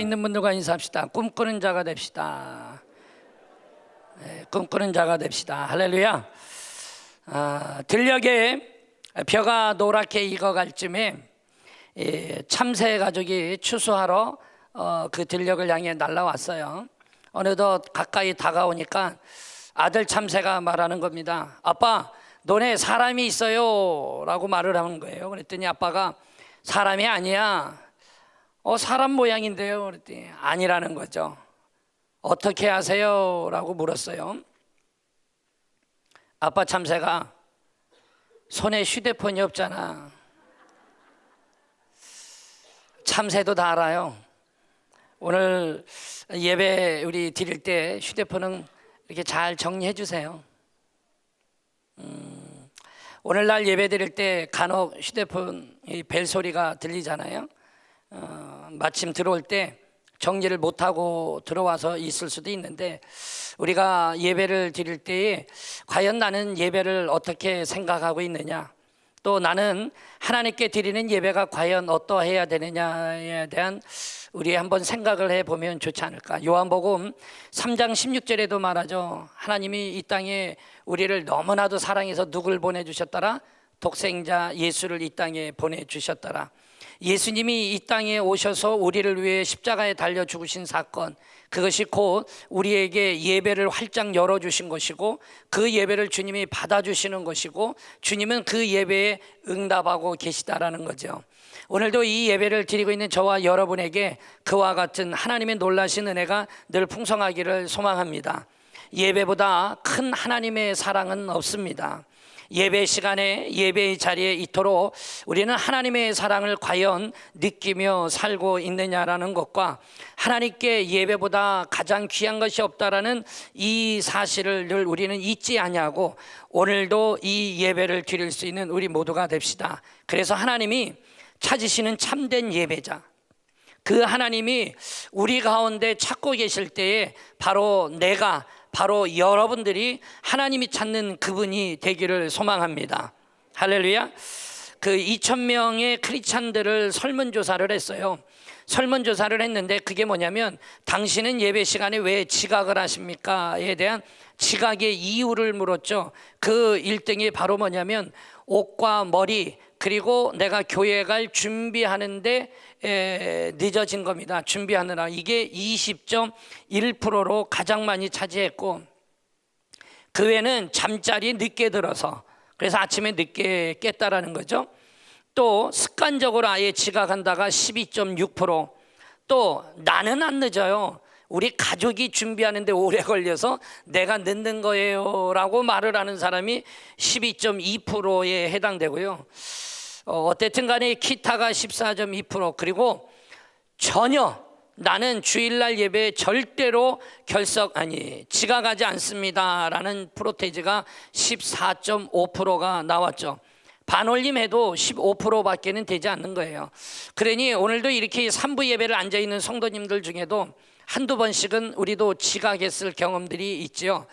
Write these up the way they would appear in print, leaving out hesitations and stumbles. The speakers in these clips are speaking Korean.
있는 분들과 인사합시다. 꿈꾸는 자가 됩시다. 네, 꿈꾸는 자가 됩시다. 할렐루야. 들녘에 벼가 노랗게 익어갈 쯤에 참새 가족이 추수하러 그 들녘을 향해 날아왔어요. 어느덧 가까이 다가오니까 아들 참새가 말하는 겁니다. 아빠, 너네 사람이 있어요 라고 말을 하는 거예요. 그랬더니 아빠가 사람이 아니야. 사람 모양인데요. 그랬더니 아니라는 거죠. 어떻게 아세요? 라고 물었어요. 아빠 참새가 손에 휴대폰이 없잖아. 참새도 다 알아요. 오늘 예배 우리 드릴 때 휴대폰은 이렇게 잘 정리해 주세요. 오늘날 예배 드릴 때 간혹 휴대폰 벨 소리가 들리잖아요. 마침 들어올 때 정리를 못하고 들어와서 있을 수도 있는데, 우리가 예배를 드릴 때에 과연 나는 예배를 어떻게 생각하고 있느냐, 또 나는 하나님께 드리는 예배가 과연 어떠해야 되느냐에 대한 우리 한번 생각을 해보면 좋지 않을까. 요한복음 3장 16절에도 말하죠. 하나님이 이 땅에 우리를 너무나도 사랑해서 누굴 보내주셨더라? 독생자 예수를 이 땅에 보내주셨더라. 예수님이 이 땅에 오셔서 우리를 위해 십자가에 달려 죽으신 사건, 그것이 곧 우리에게 예배를 활짝 열어주신 것이고, 그 예배를 주님이 받아주시는 것이고, 주님은 그 예배에 응답하고 계시다라는 거죠. 오늘도 이 예배를 드리고 있는 저와 여러분에게 그와 같은 하나님의 놀라신 은혜가 늘 풍성하기를 소망합니다. 예배보다 큰 하나님의 사랑은 없습니다. 예배 시간에, 예배의 자리에 있도록 우리는 하나님의 사랑을 과연 느끼며 살고 있느냐라는 것과, 하나님께 예배보다 가장 귀한 것이 없다라는 이 사실을 늘 우리는 잊지 아니하고 오늘도 이 예배를 드릴 수 있는 우리 모두가 됩시다. 그래서 하나님이 찾으시는 참된 예배자, 그 하나님이 우리 가운데 찾고 계실 때에 바로 바로 여러분들이 하나님이 찾는 그분이 되기를 소망합니다. 할렐루야. 그 2,000명의 크리스찬들을 설문조사를 했어요. 설문조사를 했는데 그게 뭐냐면, 당신은 예배 시간에 왜 지각을 하십니까?에 대한 지각의 이유를 물었죠. 그 1등이 바로 뭐냐면 옷과 머리, 그리고 내가 교회 갈 준비하는데 늦어진 겁니다. 준비하느라. 이게 20.1%로 가장 많이 차지했고, 그 외에는 잠자리 늦게 들어서, 그래서 아침에 늦게 깼다라는 거죠. 또 습관적으로 아예 지각한다가 12.6%, 또 나는 안 늦어요, 우리 가족이 준비하는데 오래 걸려서 내가 늦는 거예요 라고 말을 하는 사람이 12.2%에 해당되고요. 어쨌든 간에 기타가 14.2%, 그리고 전혀 나는 주일날 예배에 절대로 지각하지 않습니다 라는 프로테이지가 14.5%가 나왔죠. 반올림해도 15%밖에는 되지 않는 거예요. 그러니 오늘도 이렇게 3부 예배를 앉아있는 성도님들 중에도 한두 번씩은 우리도 지각했을 경험들이 있죠.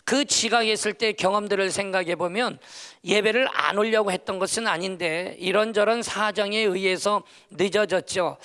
그 지각했을 때 경험들을 생각해 보면 예배를 안 오려고 했던 것은 아닌데 이런저런 사정에 의해서 늦어졌죠.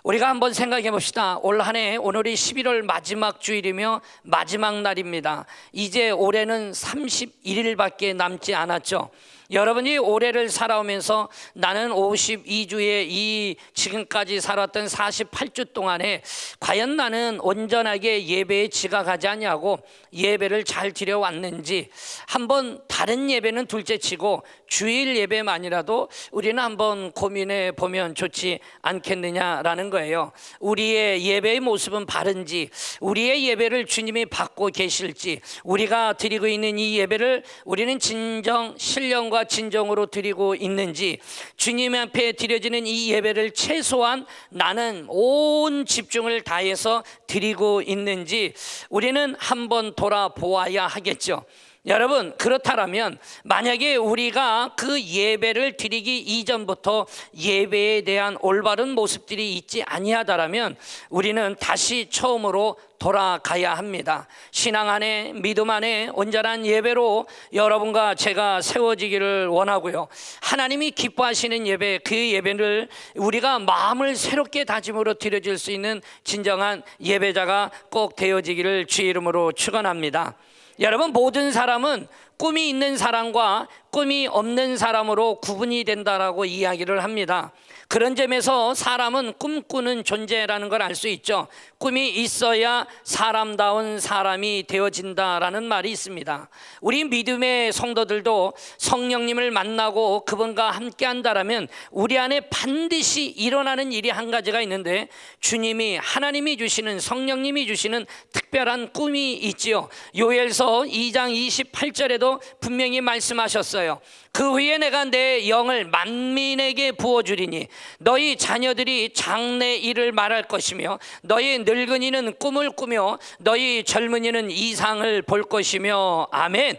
우리가 한번 생각해 봅시다. 올 한 해, 오늘이 11월 마지막 주일이며 마지막 날입니다. 이제 올해는 31일밖에 남지 않았죠. 여러분이 올해를 살아오면서 나는 52주에 이 지금까지 살았던 48주 동안에 과연 나는 온전하게 예배에 지각하지 않냐고 예배를 잘 드려왔는지, 한번 다른 예배는 둘째치고 주일 예배만이라도 우리는 한번 고민해 보면 좋지 않겠느냐라는 거예요. 우리의 예배의 모습은 바른지, 우리의 예배를 주님이 받고 계실지, 우리가 드리고 있는 이 예배를 우리는 진정 신령과 진정으로 드리고 있는지, 주님 앞에 드려지는 이 예배를 최소한 나는 온 집중을 다해서 드리고 있는지 우리는 한번 돌아보아야 하겠죠. 여러분, 그렇다면 만약에 우리가 그 예배를 드리기 이전부터 예배에 대한 올바른 모습들이 있지 아니하다라면 우리는 다시 처음으로 돌아가야 합니다. 신앙 안에, 믿음 안에 온전한 예배로 여러분과 제가 세워지기를 원하고요. 하나님이 기뻐하시는 예배, 그 예배를 우리가 마음을 새롭게 다짐으로 드려질 수 있는 진정한 예배자가 꼭 되어지기를 주의 이름으로 축원합니다. 여러분, 모든 사람은 꿈이 있는 사람과 꿈이 없는 사람으로 구분이 된다라고 이야기를 합니다. 그런 점에서 사람은 꿈꾸는 존재라는 걸 알 수 있죠. 꿈이 있어야 사람다운 사람이 되어진다라는 말이 있습니다. 우리 믿음의 성도들도 성령님을 만나고 그분과 함께 한다라면 우리 안에 반드시 일어나는 일이 한 가지가 있는데, 주님이, 하나님이 주시는, 성령님이 주시는 특별한 꿈이 있지요. 요엘서 2장 28절에도 분명히 말씀하셨어요. 그 후에 내가 내 영을 만민에게 부어주리니 너희 자녀들이 장래 일을 말할 것이며 너희 늙은이는 꿈을 꾸며 너희 젊은이는 이상을 볼 것이며. 아멘.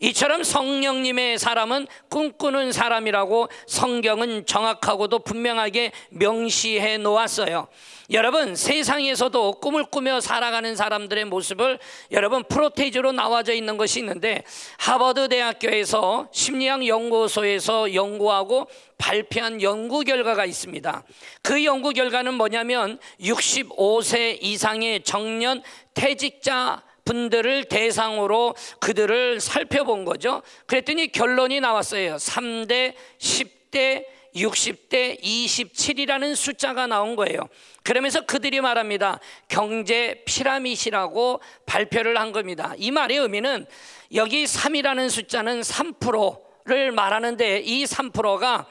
이처럼 성령님의 사람은 꿈꾸는 사람이라고 성경은 정확하고도 분명하게 명시해 놓았어요. 여러분, 세상에서도 꿈을 꾸며 살아가는 사람들의 모습을 여러분 프로테이지로 나와져 있는 것이 있는데, 하버드 대학교에서 심리학 연구소에서 연구하고 발표한 연구 결과가 있습니다. 그 연구 결과는 뭐냐면 65세 이상의 정년 퇴직자 분들을 대상으로 그들을 살펴본 거죠. 그랬더니 결론이 나왔어요. 3대, 10대, 60대, 27이라는 숫자가 나온 거예요. 그러면서 그들이 말합니다. 경제 피라밋이라고 발표를 한 겁니다. 이 말의 의미는 여기 3이라는 숫자는 3%를 말하는데, 이 3%가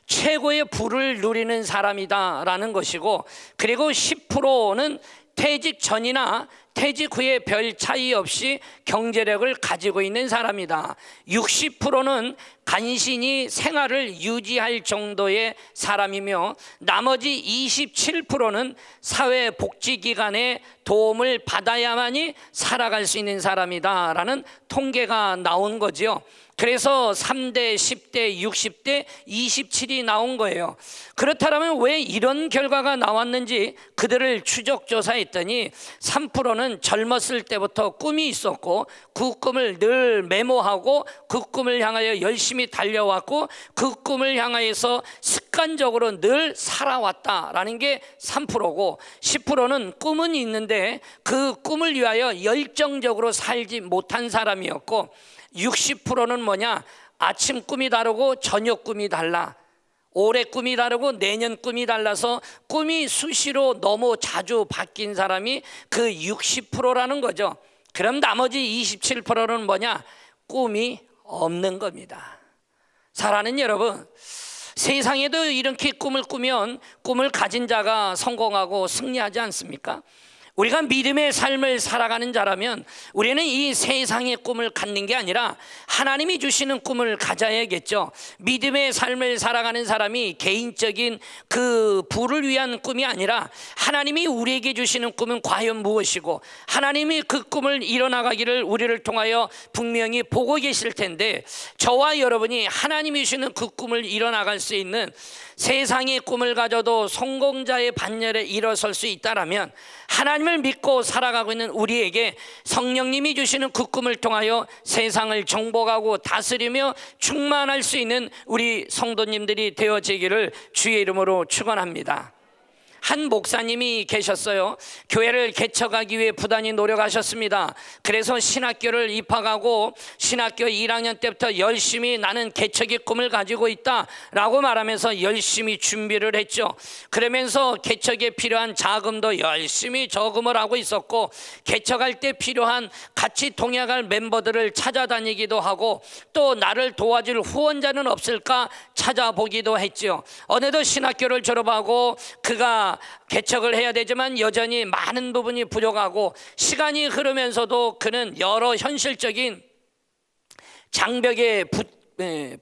최고의 부를 누리는 사람이다라는 것이고, 그리고 10%는 퇴직 전이나 퇴직 후에 별 차이 없이 경제력을 가지고 있는 사람이다. 60%는 간신히 생활을 유지할 정도의 사람이며, 나머지 27%는 사회복지기관의 도움을 받아야만이 살아갈 수 있는 사람이다 라는 통계가 나온 거지요. 그래서 3대, 10대, 60대, 27이 나온 거예요. 그렇다면 왜 이런 결과가 나왔는지 그들을 추적 조사했더니 3%는 젊었을 때부터 꿈이 있었고 그 꿈을 늘 메모하고 그 꿈을 향하여 열심히 달려왔고 그 꿈을 향하여서 습관적으로 늘 살아왔다라는 게 3%고, 10%는 꿈은 있는데 그 꿈을 위하여 열정적으로 살지 못한 사람이었고, 60%는 뭐냐? 아침 꿈이 다르고 저녁 꿈이 달라. 올해 꿈이 다르고 내년 꿈이 달라서 꿈이 수시로 너무 자주 바뀐 사람이 그 60%라는 거죠. 그럼 나머지 27%는 뭐냐? 꿈이 없는 겁니다. 사랑하는 여러분, 세상에도 이렇게 꿈을 꾸면 꿈을 가진 자가 성공하고 승리하지 않습니까? 우리가 믿음의 삶을 살아가는 자라면 우리는 이 세상의 꿈을 갖는 게 아니라 하나님이 주시는 꿈을 가져야겠죠. 믿음의 삶을 살아가는 사람이 개인적인 그 부를 위한 꿈이 아니라 하나님이 우리에게 주시는 꿈은 과연 무엇이고, 하나님이 그 꿈을 이뤄나가기를 우리를 통하여 분명히 보고 계실 텐데, 저와 여러분이 하나님이 주시는 그 꿈을 이뤄나갈 수 있는, 세상의 꿈을 가져도 성공자의 반열에 일어설 수 있다라면 하나님을 믿고 살아가고 있는 우리에게 성령님이 주시는 그 꿈을 통하여 세상을 정복하고 다스리며 충만할 수 있는 우리 성도님들이 되어지기를 주의 이름으로 축원합니다. 한 목사님이 계셨어요. 교회를 개척하기 위해 부단히 노력하셨습니다. 그래서 신학교를 입학하고 신학교 1학년 때부터 열심히 나는 개척의 꿈을 가지고 있다라고 말하면서 열심히 준비를 했죠. 그러면서 개척에 필요한 자금도 열심히 저금을 하고 있었고, 개척할 때 필요한 같이 동역할 멤버들을 찾아다니기도 하고, 또 나를 도와줄 후원자는 없을까 찾아보기도 했죠. 어느덧 신학교를 졸업하고 그가 개척을 해야 되지만 여전히 많은 부분이 부족하고, 시간이 흐르면서도 그는 여러 현실적인 장벽에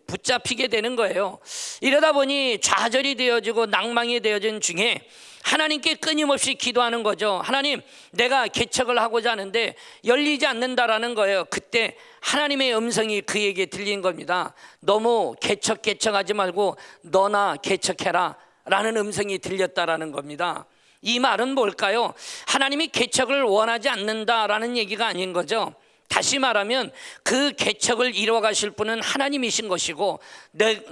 붙잡히게 되는 거예요. 이러다 보니 좌절이 되어지고 낭망이 되어진 중에 하나님께 끊임없이 기도하는 거죠. 하나님, 내가 개척을 하고자 하는데 열리지 않는다라는 거예요. 그때 하나님의 음성이 그에게 들린 겁니다. 너무 개척하지 말고 너나 개척해라 라는 음성이 들렸다라는 겁니다. 이 말은 뭘까요? 하나님이 개척을 원하지 않는다라는 얘기가 아닌 거죠. 다시 말하면 그 개척을 이루어 가실 분은 하나님이신 것이고,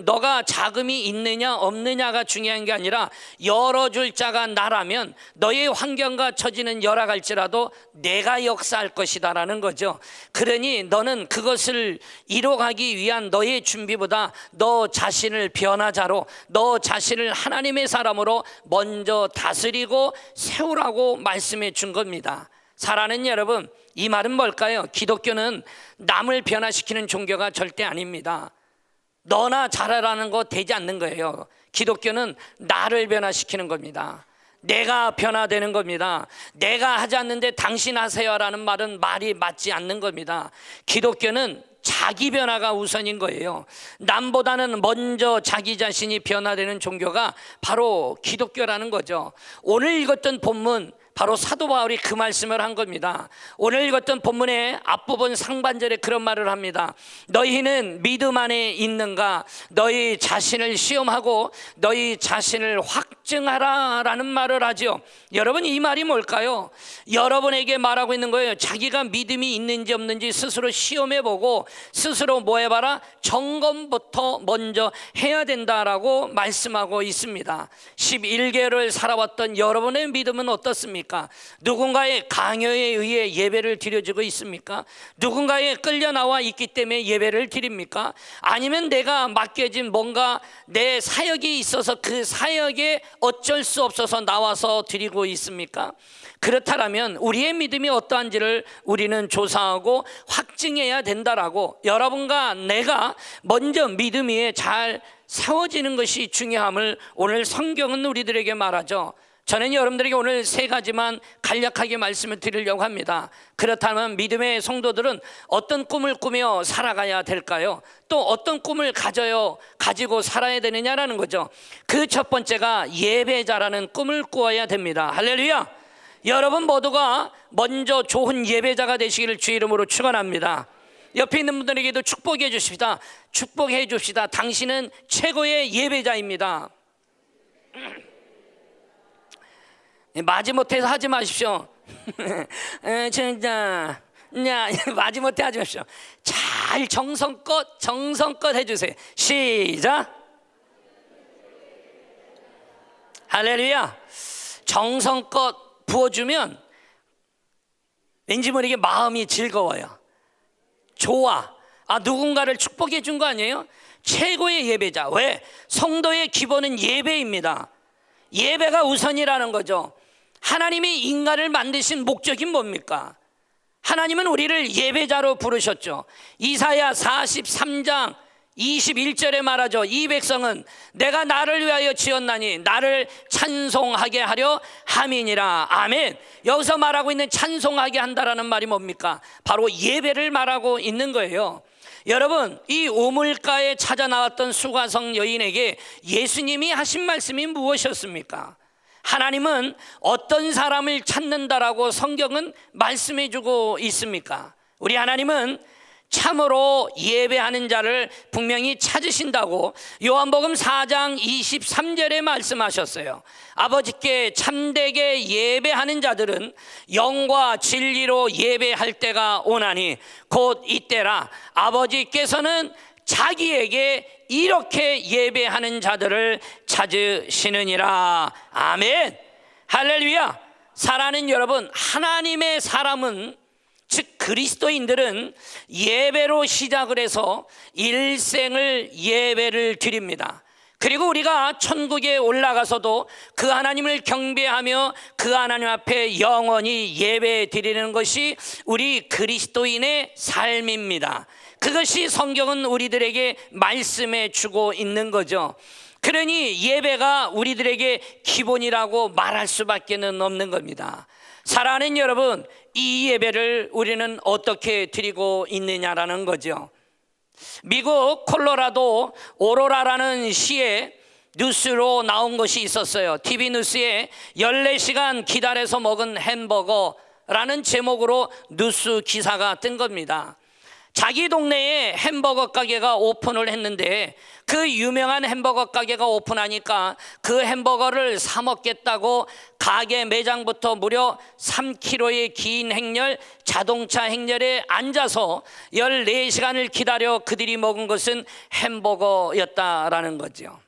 너가 자금이 있느냐 없느냐가 중요한 게 아니라 열어줄 자가 나라면 너의 환경과 처지는 열어갈지라도 내가 역사할 것이다라는 거죠. 그러니 너는 그것을 이루어가기 위한 너의 준비보다 너 자신을 변화자로, 너 자신을 하나님의 사람으로 먼저 다스리고 세우라고 말씀해 준 겁니다. 사랑하는 여러분, 이 말은 뭘까요? 기독교는 남을 변화시키는 종교가 절대 아닙니다. 너나 잘하라는 거 되지 않는 거예요. 기독교는 나를 변화시키는 겁니다. 내가 변화되는 겁니다. 내가 하지 않는데 당신 하세요라는 말은 말이 맞지 않는 겁니다. 기독교는 자기 변화가 우선인 거예요. 남보다는 먼저 자기 자신이 변화되는 종교가 바로 기독교라는 거죠. 오늘 읽었던 본문, 바로 사도 바울이 그 말씀을 한 겁니다. 오늘 읽었던 본문의 앞부분 상반절에 그런 말을 합니다. 너희는 믿음 안에 있는가? 너희 자신을 시험하고 너희 자신을 확증하라 라는 말을 하죠. 여러분, 이 말이 뭘까요? 여러분에게 말하고 있는 거예요. 자기가 믿음이 있는지 없는지 스스로 시험해보고 스스로 뭐 해봐라? 점검부터 먼저 해야 된다라고 말씀하고 있습니다. 11개월을 살아왔던 여러분의 믿음은 어떻습니까? 누군가의 강요에 의해 예배를 드려지고 있습니까? 누군가에 끌려 나와 있기 때문에 예배를 드립니까? 아니면 내가 맡겨진 뭔가 내 사역이 있어서 그 사역에 어쩔 수 없어서 나와서 드리고 있습니까? 그렇다면 우리의 믿음이 어떠한지를 우리는 조사하고 확증해야 된다라고, 여러분과 내가 먼저 믿음 위에 잘 세워지는 것이 중요함을 오늘 성경은 우리들에게 말하죠. 저는 여러분들에게 오늘 세 가지만 간략하게 말씀을 드리려고 합니다. 그렇다면 믿음의 성도들은 어떤 꿈을 꾸며 살아가야 될까요? 또 어떤 꿈을 가지고 살아야 되느냐라는 거죠. 그 첫 번째가 예배자라는 꿈을 꾸어야 됩니다. 할렐루야! 여러분 모두가 먼저 좋은 예배자가 되시기를 주 이름으로 축원합니다. 옆에 있는 분들에게도 축복해 주십시다. 축복해 줍시다. 당신은 최고의 예배자입니다. 마지못해서 하지 마십시오. 진짜 마지못해 하지 마십시오. 잘 정성껏 해주세요. 시작. 할렐루야. 정성껏 부어주면 왠지 모르게 마음이 즐거워요. 좋아. 누군가를 축복해 준 거 아니에요? 최고의 예배자. 왜? 성도의 기본은 예배입니다. 예배가 우선이라는 거죠. 하나님이 인간을 만드신 목적이 뭡니까? 하나님은 우리를 예배자로 부르셨죠. 이사야 43장 21절에 말하죠. 이 백성은 내가 나를 위하여 지었나니 나를 찬송하게 하려 함이니라. 아멘. 여기서 말하고 있는 찬송하게 한다라는 말이 뭡니까? 바로 예배를 말하고 있는 거예요. 여러분, 이 우물가에 찾아 나왔던 수가성 여인에게 예수님이 하신 말씀이 무엇이었습니까? 하나님은 어떤 사람을 찾는다라고 성경은 말씀해 주고 있습니까? 우리 하나님은 참으로 예배하는 자를 분명히 찾으신다고 요한복음 4장 23절에 말씀하셨어요. 아버지께 참되게 예배하는 자들은 영과 진리로 예배할 때가 오나니 곧 이때라. 아버지께서는 자기에게 이렇게 예배하는 자들을 찾으시느니라. 아멘. 할렐루야. 사랑하는 여러분, 하나님의 사람은, 즉 그리스도인들은 예배로 시작을 해서 일생을 예배를 드립니다. 그리고 우리가 천국에 올라가서도 그 하나님을 경배하며 그 하나님 앞에 영원히 예배 드리는 것이 우리 그리스도인의 삶입니다. 그것이 성경은 우리들에게 말씀해 주고 있는 거죠. 그러니 예배가 우리들에게 기본이라고 말할 수밖에는 없는 겁니다. 사랑하는 여러분, 이 예배를 우리는 어떻게 드리고 있느냐라는 거죠. 미국 콜로라도 오로라라는 시에 뉴스로 나온 것이 있었어요. TV 뉴스에 14시간 기다려서 먹은 햄버거라는 제목으로 뉴스 기사가 뜬 겁니다. 자기 동네에 햄버거 가게가 오픈을 했는데 그 유명한 햄버거 가게가 오픈하니까 그 햄버거를 사 먹겠다고 가게 매장부터 무려 3km의 긴 행렬, 자동차 행렬에 앉아서 14시간을 기다려 그들이 먹은 것은 햄버거였다라는 거죠.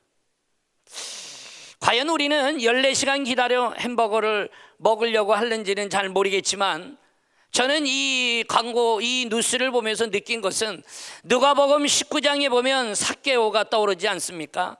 과연 우리는 14시간 기다려 햄버거를 먹으려고 하는지는 잘 모르겠지만, 저는 이 광고, 이 뉴스를 보면서 느낀 것은 누가복음 19장에 보면 삭개오가 떠오르지 않습니까?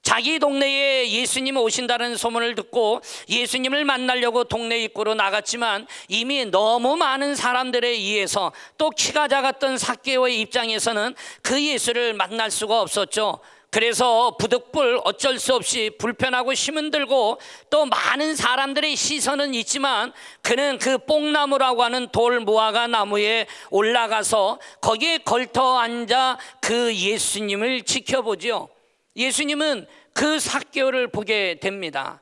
자기 동네에 예수님 오신다는 소문을 듣고 예수님을 만나려고 동네 입구로 나갔지만 이미 너무 많은 사람들에 의해서, 또 키가 작았던 삭개오의 입장에서는 그 예수를 만날 수가 없었죠. 그래서 부득불 어쩔 수 없이 불편하고 힘들고 또 많은 사람들의 시선은 있지만 그는 그 뽕나무라고 하는 돌 무화과 나무에 올라가서 거기에 걸터 앉아 그 예수님을 지켜보죠. 예수님은 그 삭개오를 보게 됩니다.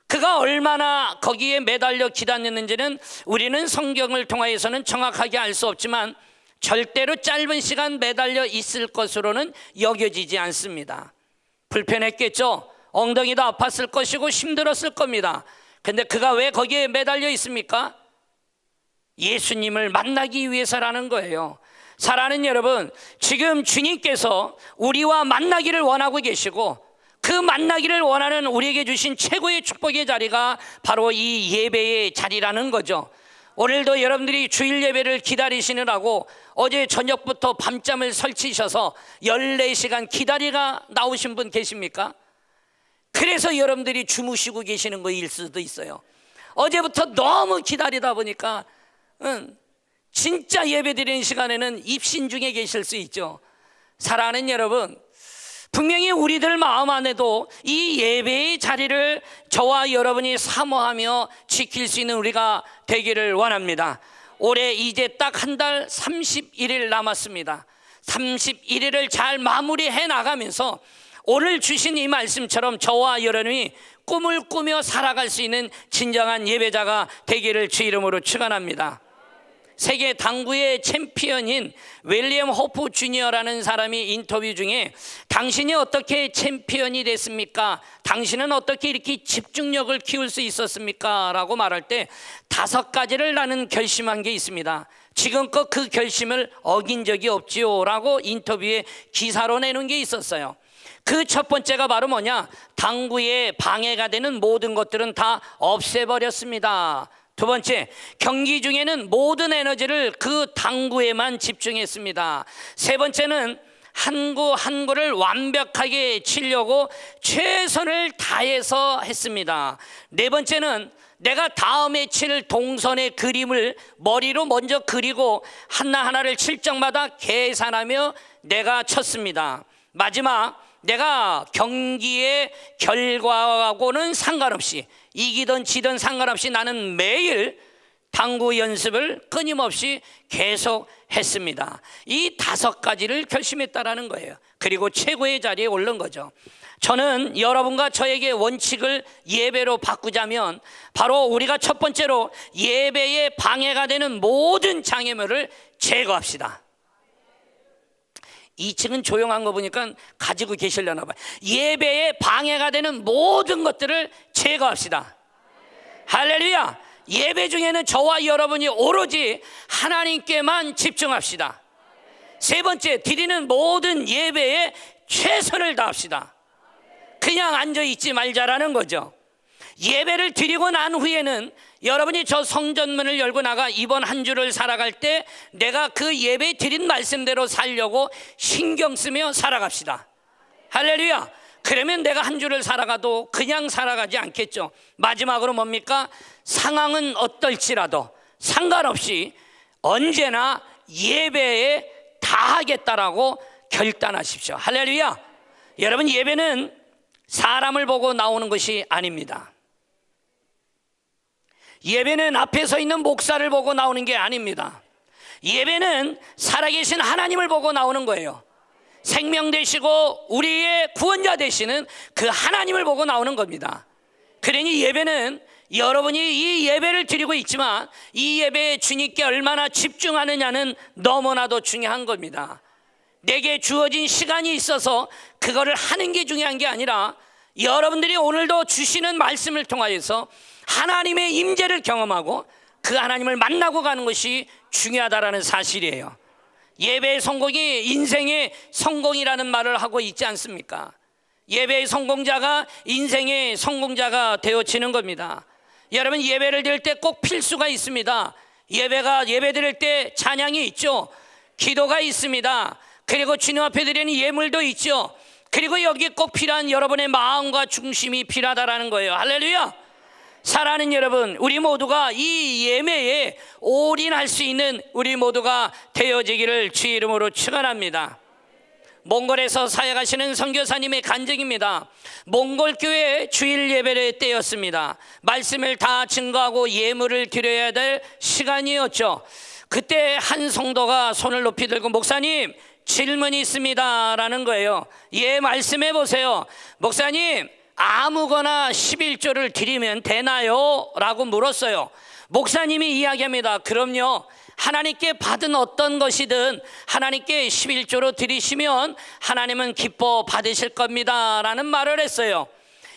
그가 얼마나 거기에 매달려 기다렸는지는 우리는 성경을 통하여서는 정확하게 알 수 없지만 절대로 짧은 시간 매달려 있을 것으로는 여겨지지 않습니다. 불편했겠죠. 엉덩이도 아팠을 것이고 힘들었을 겁니다. 근데 그가 왜 거기에 매달려 있습니까? 예수님을 만나기 위해서라는 거예요. 사랑하는 여러분, 지금 주님께서 우리와 만나기를 원하고 계시고 그 만나기를 원하는 우리에게 주신 최고의 축복의 자리가 바로 이 예배의 자리라는 거죠. 오늘도 여러분들이 주일 예배를 기다리시느라고 어제 저녁부터 밤잠을 설치셔서 14시간 기다리가 나오신 분 계십니까? 그래서 여러분들이 주무시고 계시는 거일 수도 있어요. 어제부터 너무 기다리다 보니까 진짜 예배 드리는 시간에는 입신 중에 계실 수 있죠. 사랑하는 여러분, 분명히 우리들 마음 안에도 이 예배의 자리를 저와 여러분이 사모하며 지킬 수 있는 우리가 되기를 원합니다. 올해 이제 딱 한 달 31일 남았습니다. 31일을 잘 마무리해 나가면서 오늘 주신 이 말씀처럼 저와 여러분이 꿈을 꾸며 살아갈 수 있는 진정한 예배자가 되기를 주 이름으로 축원합니다. 세계 당구의 챔피언인 윌리엄 호프 주니어라는 사람이 인터뷰 중에 당신이 어떻게 챔피언이 됐습니까? 당신은 어떻게 이렇게 집중력을 키울 수 있었습니까? 라고 말할 때 5가지를 나는 결심한 게 있습니다. 지금껏 그 결심을 어긴 적이 없지요 라고 인터뷰에 기사로 내놓은 게 있었어요. 그 첫 번째가 바로 뭐냐? 당구에 방해가 되는 모든 것들은 다 없애버렸습니다. 두 번째, 경기 중에는 모든 에너지를 그 당구에만 집중했습니다. 세 번째는 한 구 한 구를 완벽하게 치려고 최선을 다해서 했습니다. 네 번째는 내가 다음에 칠 동선의 그림을 머리로 먼저 그리고 하나하나를 칠 적마다 계산하며 내가 쳤습니다. 마지막, 내가 경기의 결과하고는 상관없이, 이기든 지든 상관없이 나는 매일 당구 연습을 끊임없이 계속 했습니다. 이 5가지를 결심했다라는 거예요. 그리고 최고의 자리에 오른 거죠. 저는 여러분과 저에게 원칙을 예배로 바꾸자면 바로 우리가 첫 번째로 예배에 방해가 되는 모든 장애물을 제거합시다. 2층은 조용한 거 보니까 가지고 계시려나 봐요. 예배에 방해가 되는 모든 것들을 제거합시다. 할렐루야. 예배 중에는 저와 여러분이 오로지 하나님께만 집중합시다. 세 번째, 드리는 모든 예배에 최선을 다합시다. 그냥 앉아있지 말자라는 거죠. 예배를 드리고 난 후에는 여러분이 저 성전문을 열고 나가 이번 한 주를 살아갈 때 내가 그 예배 드린 말씀대로 살려고 신경 쓰며 살아갑시다. 할렐루야. 그러면 내가 한 주를 살아가도 그냥 살아가지 않겠죠. 마지막으로 뭡니까? 상황은 어떨지라도 상관없이 언제나 예배에 다하겠다라고 결단하십시오. 할렐루야. 여러분, 예배는 사람을 보고 나오는 것이 아닙니다. 예배는 앞에 서 있는 목사를 보고 나오는 게 아닙니다. 예배는 살아계신 하나님을 보고 나오는 거예요. 생명 되시고 우리의 구원자 되시는 그 하나님을 보고 나오는 겁니다. 그러니 예배는 여러분이 이 예배를 드리고 있지만 이 예배에 주님께 얼마나 집중하느냐는 너무나도 중요한 겁니다. 내게 주어진 시간이 있어서 그거를 하는 게 중요한 게 아니라 여러분들이 오늘도 주시는 말씀을 통하여서 하나님의 임재를 경험하고 그 하나님을 만나고 가는 것이 중요하다라는 사실이에요. 예배의 성공이 인생의 성공이라는 말을 하고 있지 않습니까? 예배의 성공자가 인생의 성공자가 되어지는 겁니다. 여러분, 예배를 드릴 때 꼭 필수가 있습니다. 예배 드릴 때 찬양이 있죠. 기도가 있습니다. 그리고 주님 앞에 드리는 예물도 있죠. 그리고 여기에 꼭 필요한 여러분의 마음과 중심이 필요하다라는 거예요. 할렐루야. 사랑하는 여러분, 우리 모두가 이 예배에 올인할 수 있는 우리 모두가 되어지기를 주의 이름으로 축원합니다. 몽골에서 사역하시는 선교사님의 간증입니다. 몽골 교회 주일 예배의 때였습니다. 말씀을 다 증거하고 예물을 드려야 될 시간이었죠. 그때 한 성도가 손을 높이 들고 목사님, 질문이 있습니다 라는 거예요. 예, 말씀해 보세요. 목사님, 아무거나 11조를 드리면 되나요? 라고 물었어요. 목사님이 이야기합니다. 그럼요, 하나님께 받은 어떤 것이든 하나님께 11조로 드리시면 하나님은 기뻐 받으실 겁니다 라는 말을 했어요.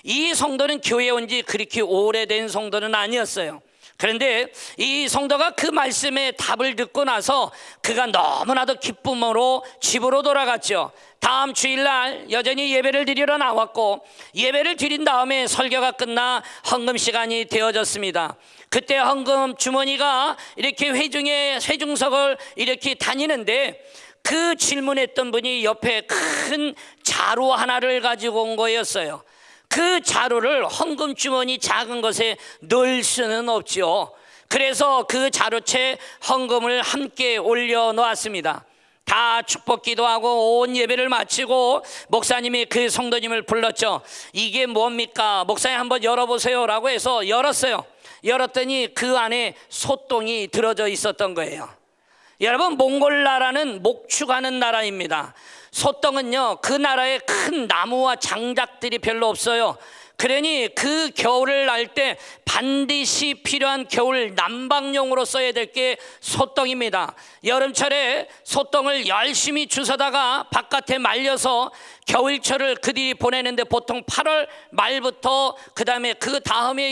이 성도는 교회에 온 지 그렇게 오래된 성도는 아니었어요. 그런데 이 성도가 그 말씀에 답을 듣고 나서 그가 너무나도 기쁨으로 집으로 돌아갔죠. 다음 주일날 여전히 예배를 드리러 나왔고, 예배를 드린 다음에 설교가 끝나 헌금 시간이 되어졌습니다. 그때 헌금 주머니가 이렇게 회중석을 이렇게 다니는데 그 질문했던 분이 옆에 큰 자루 하나를 가지고 온 거였어요. 그 자루를 헌금 주머니 작은 것에 넣을 수는 없죠. 그래서 그 자루채 헌금을 함께 올려놓았습니다. 다 축복 기도하고 온 예배를 마치고 목사님이 그 성도님을 불렀죠. 이게 뭡니까? 목사님 한번 열어보세요 라고 해서 열었어요. 열었더니 그 안에 소똥이 들어져 있었던 거예요. 여러분, 몽골 나라는 목축하는 나라입니다. 소똥은요, 그 나라에 큰 나무와 장작들이 별로 없어요. 그러니 그 겨울을 날 때 반드시 필요한 겨울 난방용으로 써야 될 게 소똥입니다. 여름철에 소똥을 열심히 주워다가 바깥에 말려서 겨울철을 그들이 보내는데 보통 8월 말부터 그 다음에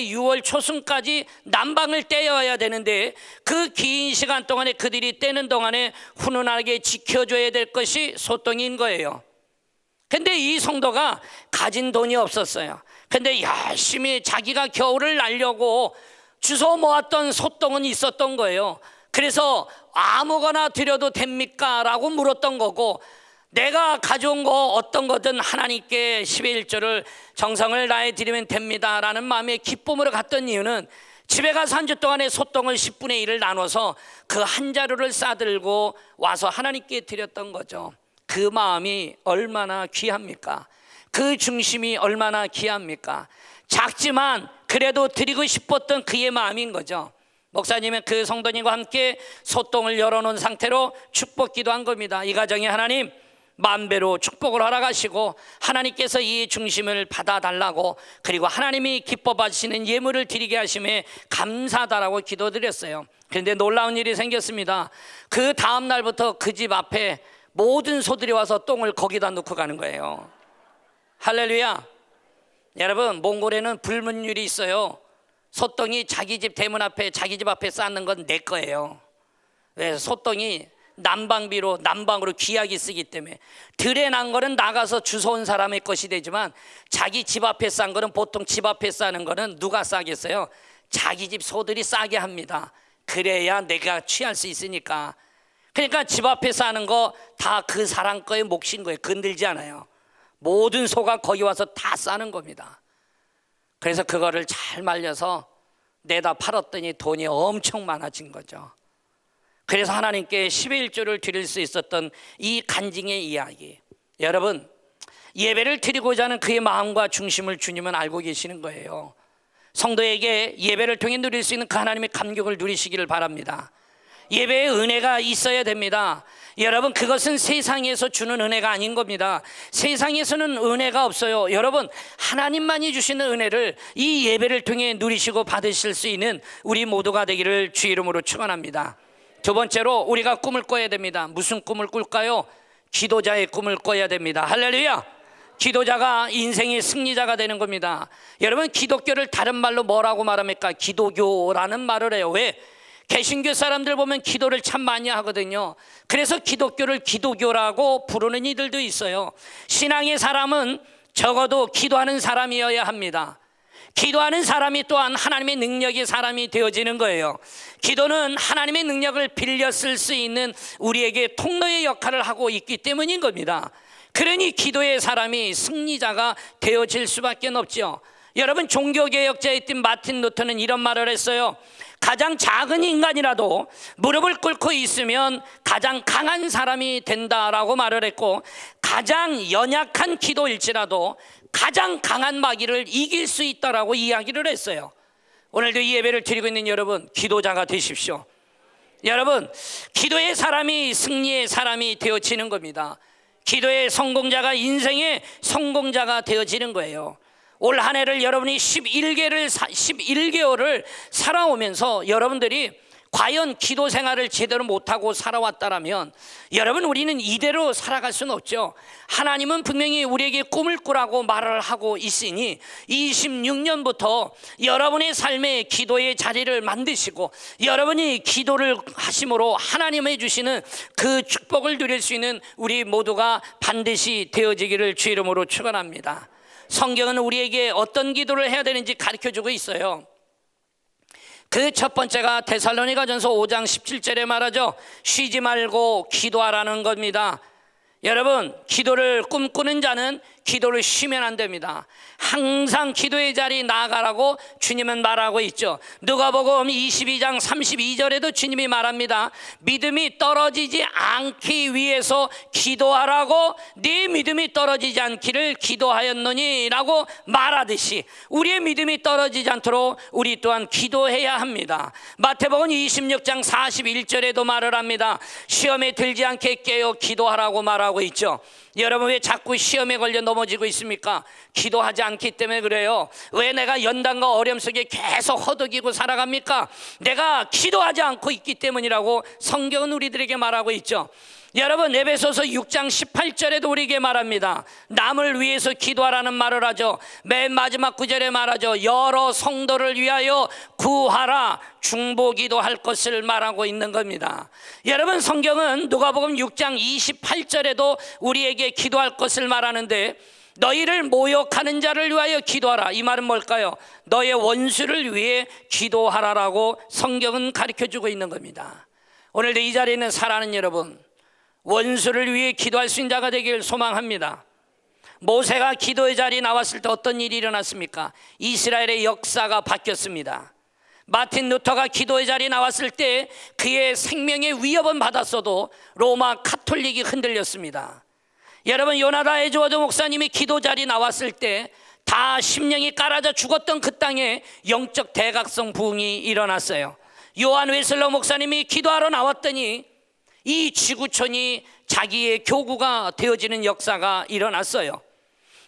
6월 초순까지 난방을 떼어야 되는데 그 긴 시간 동안에 그들이 떼는 동안에 훈훈하게 지켜줘야 될 것이 소똥인 거예요. 근데 이 성도가 가진 돈이 없었어요. 근데 열심히 자기가 겨울을 날려고 주워 모았던 소똥은 있었던 거예요. 그래서 아무거나 드려도 됩니까? 라고 물었던 거고, 내가 가져온 거 어떤 거든 하나님께 11조를 정성을 다해 드리면 됩니다 라는 마음의 기쁨으로 갔던 이유는 집에 가서 한 주 동안에 소똥을 10분의 1을 나눠서 그 한 자루를 싸들고 와서 하나님께 드렸던 거죠. 그 마음이 얼마나 귀합니까? 그 중심이 얼마나 귀합니까? 작지만 그래도 드리고 싶었던 그의 마음인 거죠. 목사님은 그 성도님과 함께 소똥을 열어놓은 상태로 축복 기도한 겁니다. 이 가정에 하나님 만배로 축복을 허락하시고 하나님께서 이 중심을 받아달라고, 그리고 하나님이 기뻐 받으시는 예물을 드리게 하심에 감사하다라고 기도드렸어요. 그런데 놀라운 일이 생겼습니다. 그 다음 날부터 그 집 앞에 모든 소들이 와서 똥을 거기다 놓고 가는 거예요. 할렐루야. 여러분, 몽골에는 불문율이 있어요. 소똥이 자기 집 대문 앞에, 자기 집 앞에 쌓는 건 내 거예요. 왜? 소똥이 난방으로 귀하게 쓰기 때문에. 들에 난 거는 나가서 주워온 사람의 것이 되지만 자기 집 앞에 싼 거는, 보통 집 앞에 싸는 거는 누가 싸겠어요? 자기 집 소들이 싸게 합니다. 그래야 내가 취할 수 있으니까. 그러니까 집 앞에 싸는 거 다 그 사람 거의 몫인 거예요. 건들지 않아요. 모든 소가 거기 와서 다 싸는 겁니다. 그래서 그거를 잘 말려서 내다 팔았더니 돈이 엄청 많아진 거죠. 그래서 하나님께 11조를 드릴 수 있었던 이 간증의 이야기, 여러분, 예배를 드리고자 하는 그의 마음과 중심을 주님은 알고 계시는 거예요. 성도에게 예배를 통해 누릴 수 있는 그 하나님의 감격을 누리시기를 바랍니다. 예배에 은혜가 있어야 됩니다. 여러분, 그것은 세상에서 주는 은혜가 아닌 겁니다. 세상에서는 은혜가 없어요. 여러분, 하나님만이 주시는 은혜를 이 예배를 통해 누리시고 받으실 수 있는 우리 모두가 되기를 주 이름으로 축원합니다. 두 번째로 우리가 꿈을 꿔야 됩니다. 무슨 꿈을 꿀까요? 기도자의 꿈을 꿔야 됩니다. 할렐루야. 기도자가 인생의 승리자가 되는 겁니다. 여러분, 기독교를 다른 말로 뭐라고 말합니까? 기도교라는 말을 해요. 왜? 개신교 사람들 보면 기도를 참 많이 하거든요. 그래서 기독교를 기도교라고 부르는 이들도 있어요. 신앙의 사람은 적어도 기도하는 사람이어야 합니다. 기도하는 사람이 또한 하나님의 능력의 사람이 되어지는 거예요. 기도는 하나님의 능력을 빌려 쓸 수 있는 우리에게 통로의 역할을 하고 있기 때문인 겁니다. 그러니 기도의 사람이 승리자가 되어질 수밖에 없죠. 여러분, 종교개혁자였던 마틴 루터는 이런 말을 했어요. 가장 작은 인간이라도 무릎을 꿇고 있으면 가장 강한 사람이 된다라고 말을 했고, 가장 연약한 기도일지라도 가장 강한 마귀를 이길 수 있다라고 이야기를 했어요. 오늘도 이 예배를 드리고 있는 여러분, 기도자가 되십시오. 여러분, 기도의 사람이 승리의 사람이 되어지는 겁니다. 기도의 성공자가 인생의 성공자가 되어지는 거예요. 올 한 해를 여러분이 11개월을 살아오면서 여러분들이 과연 기도 생활을 제대로 못하고 살아왔다면 여러분, 우리는 이대로 살아갈 수는 없죠. 하나님은 분명히 우리에게 꿈을 꾸라고 말을 하고 있으니 26년부터 여러분의 삶에 기도의 자리를 만드시고 여러분이 기도를 하심으로 하나님이 주시는 그 축복을 누릴 수 있는 우리 모두가 반드시 되어지기를 주 이름으로 축원합니다. 성경은 우리에게 어떤 기도를 해야 되는지 가르쳐주고 있어요. 그 첫 번째가 데살로니가전서 5장 17절에 말하죠. 쉬지 말고 기도하라는 겁니다. 여러분, 기도를 꿈꾸는 자는 기도를 쉬면 안 됩니다. 항상 기도의 자리에 나아가라고 주님은 말하고 있죠. 누가복음 22장 32절에도 주님이 말합니다. 믿음이 떨어지지 않기 위해서 기도하라고, 네 믿음이 떨어지지 않기를 기도하였노니 라고 말하듯이 우리의 믿음이 떨어지지 않도록 우리 또한 기도해야 합니다. 마태복음 26장 41절에도 말을 합니다. 시험에 들지 않게 깨어 기도하라고 말하고 있죠. 여러분, 왜 자꾸 시험에 걸려 넘어지고 있습니까? 기도하지 않기 때문에 그래요. 왜 내가 연단과 어려움 속에 계속 허덕이고 살아갑니까? 내가 기도하지 않고 있기 때문이라고 성경은 우리들에게 말하고 있죠. 여러분, 에베소서 6장 18절에도 우리에게 말합니다. 남을 위해서 기도하라는 말을 하죠. 맨 마지막 구절에 말하죠. 여러 성도를 위하여 구하라, 중보기도할 것을 말하고 있는 겁니다. 여러분, 성경은 누가복음 6장 28절에도 우리에게 기도할 것을 말하는데, 너희를 모욕하는 자를 위하여 기도하라. 이 말은 뭘까요? 너의 원수를 위해 기도하라라고 성경은 가르쳐주고 있는 겁니다. 오늘도 이 자리에 있는 사랑하는 여러분, 원수를 위해 기도할 수 있는 자가 되기를 소망합니다. 모세가 기도의 자리에 나왔을 때 어떤 일이 일어났습니까? 이스라엘의 역사가 바뀌었습니다. 마틴 루터가 기도의 자리에 나왔을 때 그의 생명의 위협은 받았어도 로마 카톨릭이 흔들렸습니다. 여러분, 요나다 에즈워드 목사님이 기도 자리에 나왔을 때 다 심령이 깔아져 죽었던 그 땅에 영적 대각성 부흥이 일어났어요. 요한 웨슬러 목사님이 기도하러 나왔더니 이 지구촌이 자기의 교구가 되어지는 역사가 일어났어요.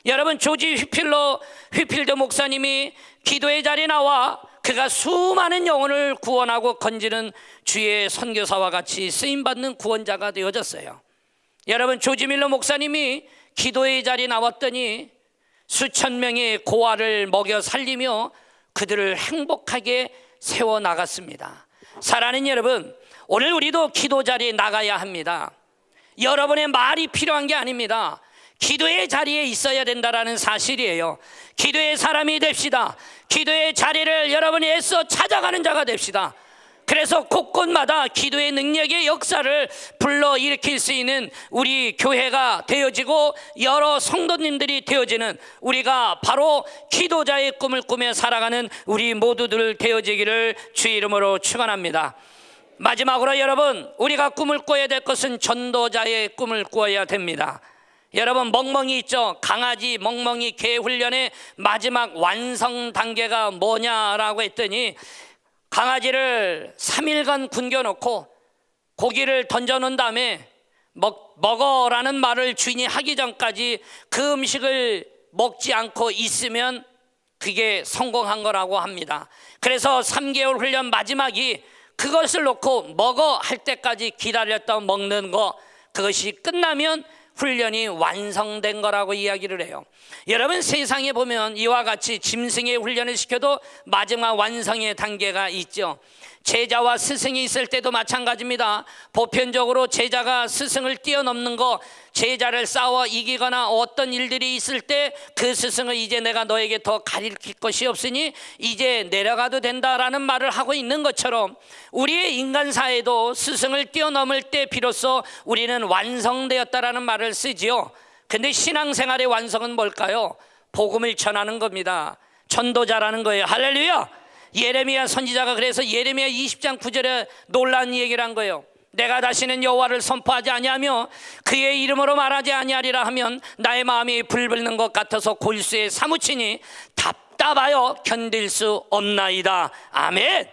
여러분, 조지 휘필드 목사님이 기도의 자리에 나와 그가 수많은 영혼을 구원하고 건지는 주의 선교사와 같이 쓰임받는 구원자가 되어졌어요. 여러분, 조지 밀러 목사님이 기도의 자리에 나왔더니 수천 명의 고아를 먹여 살리며 그들을 행복하게 세워나갔습니다. 사랑하는 여러분, 오늘 우리도 기도 자리에 나가야 합니다. 여러분의 말이 필요한 게 아닙니다. 기도의 자리에 있어야 된다는 사실이에요. 기도의 사람이 됩시다. 기도의 자리를 여러분이 애써 찾아가는 자가 됩시다. 그래서 곳곳마다 기도의 능력의 역사를 불러일으킬 수 있는 우리 교회가 되어지고 여러 성도님들이 되어지는, 우리가 바로 기도자의 꿈을 꾸며 살아가는 우리 모두들 되어지기를 주 이름으로 축원합니다. 마지막으로 여러분, 우리가 꿈을 꿔야 될 것은 전도자의 꿈을 꾸어야 됩니다. 여러분, 멍멍이 있죠? 강아지 멍멍이 개 훈련의 마지막 완성 단계가 뭐냐라고 했더니 강아지를 3일간 굶겨놓고 고기를 던져놓은 다음에 먹어라는 말을 주인이 하기 전까지 그 음식을 먹지 않고 있으면 그게 성공한 거라고 합니다. 그래서 3개월 훈련 마지막이 그것을 놓고 먹어 할 때까지 기다렸다 먹는 거, 그것이 끝나면 훈련이 완성된 거라고 이야기를 해요. 여러분, 세상에 보면 이와 같이 짐승의 훈련을 시켜도 마지막 완성의 단계가 있죠. 제자와 스승이 있을 때도 마찬가지입니다. 보편적으로 제자가 스승을 뛰어넘는 거, 제자를 싸워 이기거나 어떤 일들이 있을 때 그 스승은 이제 내가 너에게 더 가르칠 것이 없으니 이제 내려가도 된다라는 말을 하고 있는 것처럼, 우리의 인간사에도 스승을 뛰어넘을 때 비로소 우리는 완성되었다라는 말을 쓰지요. 근데 신앙생활의 완성은 뭘까요? 복음을 전하는 겁니다. 전도자라는 거예요. 할렐루야. 예레미야 선지자가 그래서 예레미야 20장 9절에 놀라운 얘기를 한 거예요. 내가 다시는 여호와를 선포하지 아니하며 그의 이름으로 말하지 아니하리라 하면 나의 마음이 불붙는 것 같아서 골수에 사무치니 답답하여 견딜 수 없나이다. 아멘.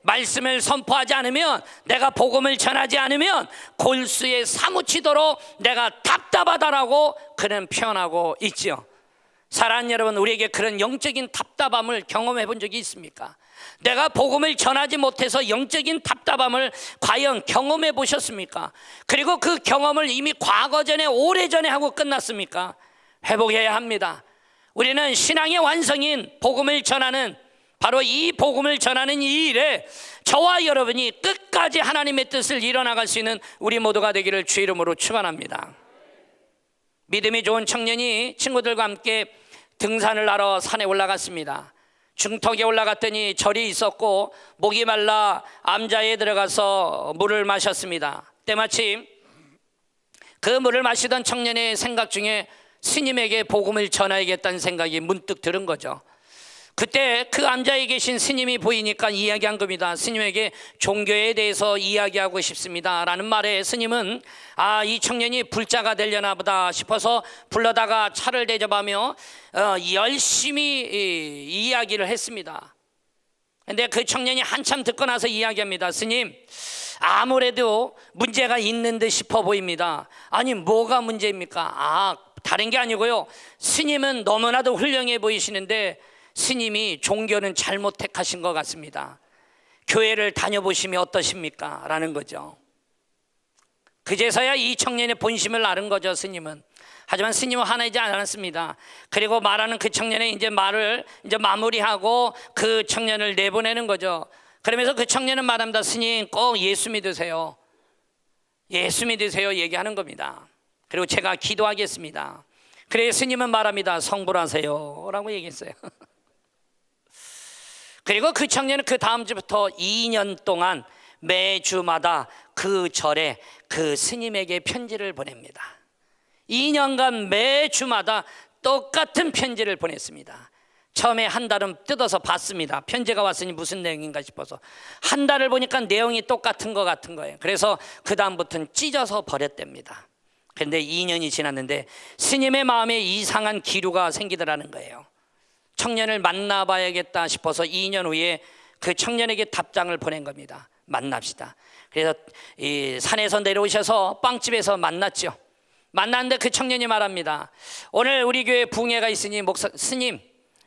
말씀을 선포하지 않으면, 내가 복음을 전하지 않으면 골수에 사무치도록 내가 답답하다라고 그는 표현하고 있죠. 사랑하는 여러분, 우리에게 그런 영적인 답답함을 경험해 본 적이 있습니까? 내가 복음을 전하지 못해서 영적인 답답함을 과연 경험해 보셨습니까? 그리고 그 경험을 이미 과거 전에, 오래전에 하고 끝났습니까? 회복해야 합니다. 우리는 신앙의 완성인 복음을 전하는, 바로 이 복음을 전하는 이 일에 저와 여러분이 끝까지 하나님의 뜻을 이뤄나갈 수 있는 우리 모두가 되기를 주 이름으로 축원합니다. 믿음이 좋은 청년이 친구들과 함께 등산을 하러 산에 올라갔습니다. 중턱에 올라갔더니 절이 있었고 목이 말라 암자에 들어가서 물을 마셨습니다. 때마침 그 물을 마시던 청년의 생각 중에 스님에게 복음을 전해야겠다는 생각이 문득 들은 거죠. 그때 그 암자에 계신 스님이 보이니까 이야기한 겁니다. 스님에게 종교에 대해서 이야기하고 싶습니다 라는 말에 스님은 이 청년이 불자가 되려나 보다 싶어서 불러다가 차를 대접하며 열심히 이야기를 했습니다. 근데 그 청년이 한참 듣고 나서 이야기합니다. 스님, 아무래도 문제가 있는 듯 싶어 보입니다. 아니, 뭐가 문제입니까? 다른 게 아니고요, 스님은 너무나도 훌륭해 보이시는데 스님이 종교는 잘못 택하신 것 같습니다. 교회를 다녀보시면 어떠십니까? 라는 거죠. 그제서야 이 청년의 본심을 아는 거죠, 스님은. 하지만 스님은 화내지 않았습니다. 그리고 말하는 그 청년의 말을 마무리하고 그 청년을 내보내는 거죠. 그러면서 그 청년은 말합니다. 스님, 꼭 예수 믿으세요. 예수 믿으세요 얘기하는 겁니다. 그리고 제가 기도하겠습니다. 그래 스님은 말합니다. 성불하세요 라고 얘기했어요. 그리고 그 청년은 그 다음 주부터 2년 동안 매주마다 그 절에 그 스님에게 편지를 보냅니다. 2년간 매주마다 똑같은 편지를 보냈습니다. 처음에 한 달은 뜯어서 봤습니다. 편지가 왔으니 무슨 내용인가 싶어서 한 달을 보니까 내용이 똑같은 것 같은 거예요. 그래서 그 다음부터는 찢어서 버렸답니다. 그런데 2년이 지났는데 스님의 마음에 이상한 기류가 생기더라는 거예요. 청년을 만나봐야겠다 싶어서 2년 후에 그 청년에게 답장을 보낸 겁니다. 만납시다. 그래서 이 산에서 내려오셔서 빵집에서 만났죠. 만났는데 그 청년이 말합니다. 오늘 우리 교회 부흥회가 있으니 스님,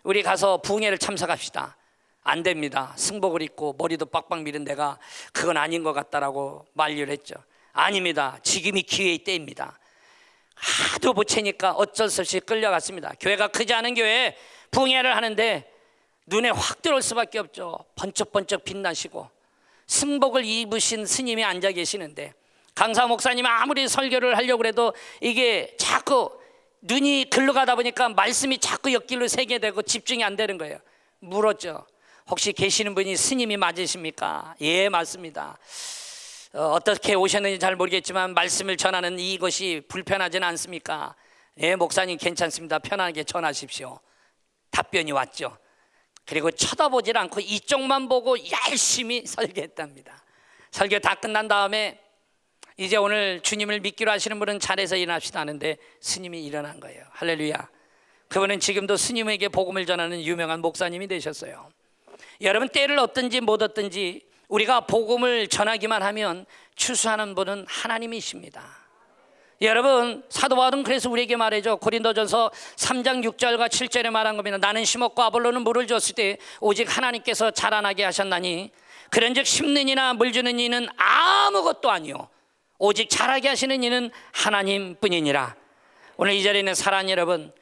우리 가서 부흥회를 참석합시다. 안 됩니다. 승복을 입고 머리도 빡빡 밀은 내가 그건 아닌 것 같다라고 만류를 했죠. 아닙니다. 지금이 기회의 때입니다. 하도 보채니까 어쩔 수 없이 끌려갔습니다. 교회가 크지 않은 교회에 부흥회를 하는데 눈에 확 들어올 수밖에 없죠. 번쩍번쩍 빛나시고 승복을 입으신 스님이 앉아 계시는데 강사 목사님이 아무리 설교를 하려고 해도 이게 자꾸 눈이 글로 가다 보니까 말씀이 자꾸 옆길로 새게 되고 집중이 안 되는 거예요. 물었죠. 혹시 계시는 분이 스님이 맞으십니까? 예, 맞습니다. 어떻게 오셨는지 잘 모르겠지만 말씀을 전하는 이것이 불편하지는 않습니까? 예, 목사님 괜찮습니다. 편하게 전하십시오. 답변이 왔죠. 그리고 쳐다보질 않고 이쪽만 보고 열심히 설교했답니다. 설교 다 끝난 다음에 이제 오늘 주님을 믿기로 하시는 분은 자리에서 일어납시다 하는데 스님이 일어난 거예요. 할렐루야. 그분은 지금도 스님에게 복음을 전하는 유명한 목사님이 되셨어요. 여러분, 때를 얻든지 못 얻든지 우리가 복음을 전하기만 하면 추수하는 분은 하나님이십니다. 여러분, 사도 바울은 그래서 우리에게 말해줘. 고린도전서 3장 6절과 7절에 말한 겁니다. 나는 심었고 아볼로는 물을 줬을 때 오직 하나님께서 자라나게 하셨나니 그런즉 심는 이나 물 주는 이는 아무것도 아니요 오직 자라게 하시는 이는 하나님뿐이니라. 오늘 이 자리에 있는 사랑하는 여러분,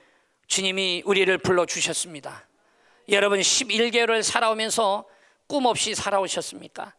주님이 우리를 불러주셨습니다. 여러분 11개월을 살아오면서 꿈 없이 살아오셨습니까?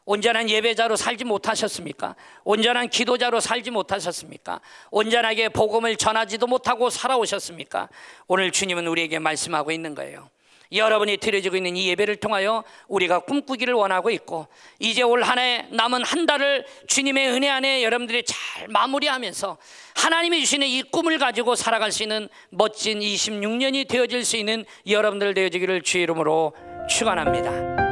온전한 예배자로 살지 못하셨습니까? 온전한 기도자로 살지 못하셨습니까? 온전하게 복음을 전하지도 못하고 살아오셨습니까? 오늘 주님은 우리에게 말씀하고 있는 거예요. 여러분이 드려지고 있는 이 예배를 통하여 우리가 꿈꾸기를 원하고 있고, 이제 올 한 해 남은 한 달을 주님의 은혜 안에 여러분들이 잘 마무리하면서 하나님이 주시는 이 꿈을 가지고 살아갈 수 있는 멋진 26년이 되어질 수 있는 여러분들 되어지기를 주의 이름으로 축원합니다.